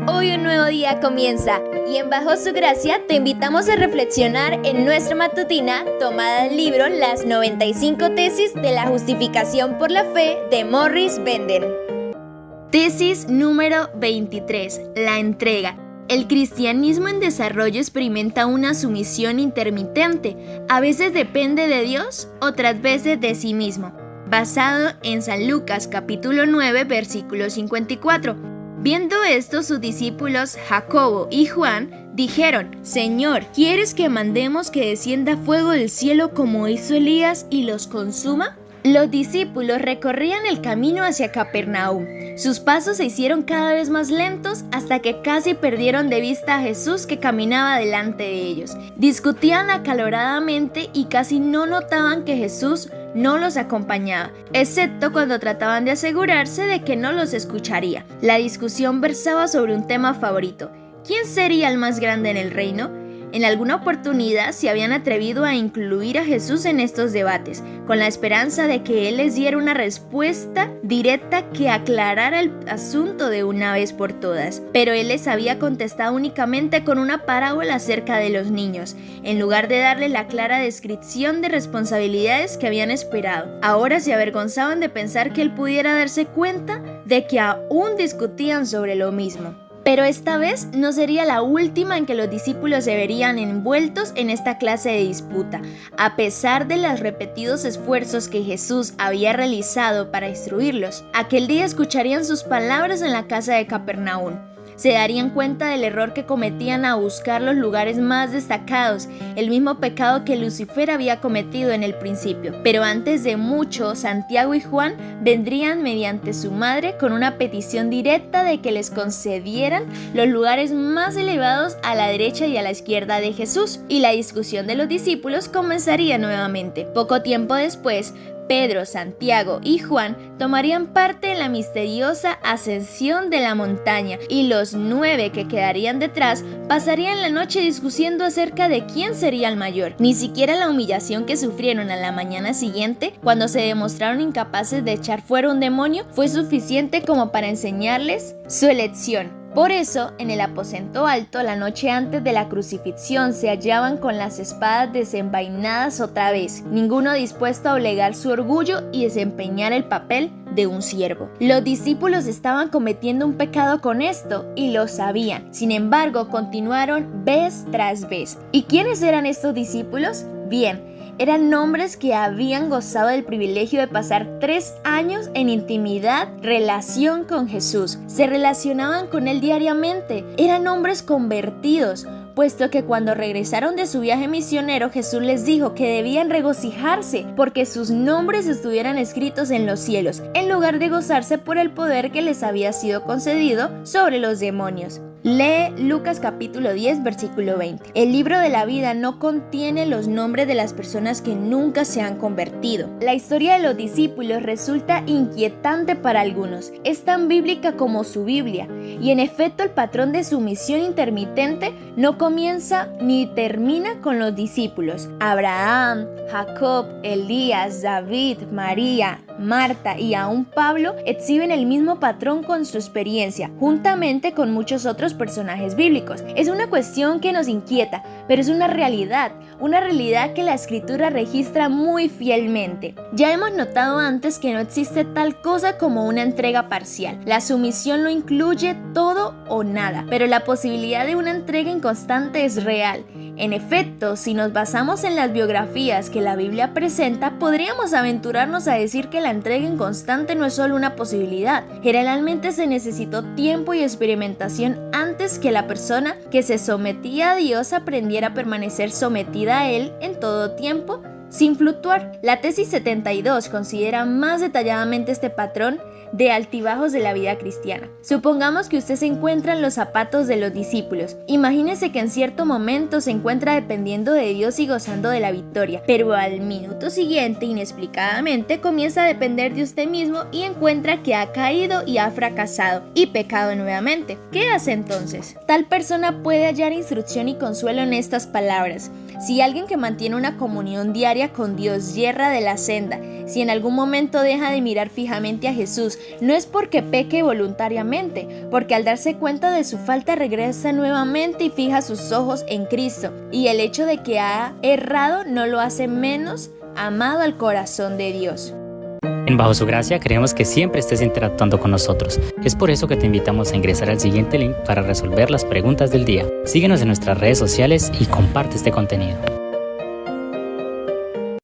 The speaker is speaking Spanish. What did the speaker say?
Hoy un nuevo día comienza y en Bajo su Gracia te invitamos a reflexionar en nuestra matutina tomada del libro Las 95 tesis de la justificación por la fe de Morris Bender. Tesis número 23. La entrega. El cristianismo en desarrollo experimenta una sumisión intermitente. A veces depende de Dios, otras veces de sí mismo. Basado en San Lucas capítulo 9, versículo 54. Viendo esto, sus discípulos Jacobo y Juan dijeron: Señor, ¿quieres que mandemos que descienda fuego del cielo como hizo Elías y los consuma? Los discípulos recorrían el camino hacia Capernaum. Sus pasos se hicieron cada vez más lentos hasta que casi perdieron de vista a Jesús que caminaba delante de ellos. Discutían acaloradamente y casi no notaban que Jesús no los acompañaba, excepto cuando trataban de asegurarse de que no los escucharía. La discusión versaba sobre un tema favorito: ¿quién sería el más grande en el reino? En alguna oportunidad se habían atrevido a incluir a Jesús en estos debates, con la esperanza de que Él les diera una respuesta directa que aclarara el asunto de una vez por todas. Pero Él les había contestado únicamente con una parábola acerca de los niños, en lugar de darle la clara descripción de responsabilidades que habían esperado. Ahora se avergonzaban de pensar que Él pudiera darse cuenta de que aún discutían sobre lo mismo. Pero esta vez no sería la última en que los discípulos se verían envueltos en esta clase de disputa. A pesar de los repetidos esfuerzos que Jesús había realizado para instruirlos, aquel día escucharían sus palabras en la casa de Capernaum. Se darían cuenta del error que cometían a buscar los lugares más destacados, el mismo pecado que Lucifer había cometido en el principio. Pero antes de mucho, Santiago y Juan vendrían mediante su madre con una petición directa de que les concedieran los lugares más elevados a la derecha y a la izquierda de Jesús, y la discusión de los discípulos comenzaría nuevamente. Poco tiempo después, Pedro, Santiago y Juan tomarían parte en la misteriosa ascensión de la montaña, y los 9 que quedarían detrás pasarían la noche discutiendo acerca de quién sería el mayor. Ni siquiera la humillación que sufrieron a la mañana siguiente, cuando se demostraron incapaces de echar fuera un demonio, fue suficiente como para enseñarles su elección. Por eso, en el aposento alto, la noche antes de la crucifixión, se hallaban con las espadas desenvainadas otra vez, ninguno dispuesto a doblegar su orgullo y desempeñar el papel de un siervo. Los discípulos estaban cometiendo un pecado con esto y lo sabían. Sin embargo, continuaron vez tras vez. ¿Y quiénes eran estos discípulos? Bien, eran hombres que habían gozado del privilegio de pasar 3 años en intimidad, relación con Jesús. Se relacionaban con Él diariamente. Eran hombres convertidos, puesto que cuando regresaron de su viaje misionero, Jesús les dijo que debían regocijarse porque sus nombres estuvieran escritos en los cielos, en lugar de gozarse por el poder que les había sido concedido sobre los demonios. Lee Lucas capítulo 10, versículo 20. El libro de la vida no contiene los nombres de las personas que nunca se han convertido. La historia de los discípulos resulta inquietante para algunos. Es tan bíblica como su Biblia. Y en efecto, el patrón de sumisión intermitente no comienza ni termina con los discípulos. Abraham, Jacob, Elías, David, María, Marta y aún Pablo exhiben el mismo patrón con su experiencia, juntamente con muchos otros personajes bíblicos. Es una cuestión que nos inquieta, pero es una realidad que la Escritura registra muy fielmente. Ya hemos notado antes que no existe tal cosa como una entrega parcial. La sumisión lo incluye todo o nada, pero la posibilidad de una entrega inconstante es real. En efecto, si nos basamos en las biografías que la Biblia presenta, podríamos aventurarnos a decir que la entrega inconstante no es solo una posibilidad. Generalmente se necesitó tiempo y experimentación antes que la persona que se sometía a Dios aprendiera a permanecer sometida a Él en todo tiempo, sin fluctuar. La tesis 72 considera más detalladamente este patrón de altibajos de la vida cristiana. Supongamos que usted se encuentra en los zapatos de los discípulos. Imagínese que en cierto momento se encuentra dependiendo de Dios y gozando de la victoria, pero al minuto siguiente, inexplicadamente, comienza a depender de usted mismo y encuentra que ha caído y ha fracasado y pecado nuevamente. ¿Qué hace entonces? Tal persona puede hallar instrucción y consuelo en estas palabras: si alguien que mantiene una comunión diaria con Dios yerra de la senda, Si en algún momento deja de mirar fijamente a Jesús, no es porque peque voluntariamente, porque al darse cuenta de su falta regresa nuevamente y fija sus ojos en Cristo. Y el hecho de que ha errado no lo hace menos amado al corazón de Dios. En Bajo Su Gracia queremos que siempre estés interactuando con nosotros. Es por eso que te invitamos a ingresar al siguiente link para resolver las preguntas del día. Síguenos en nuestras redes sociales y comparte este contenido.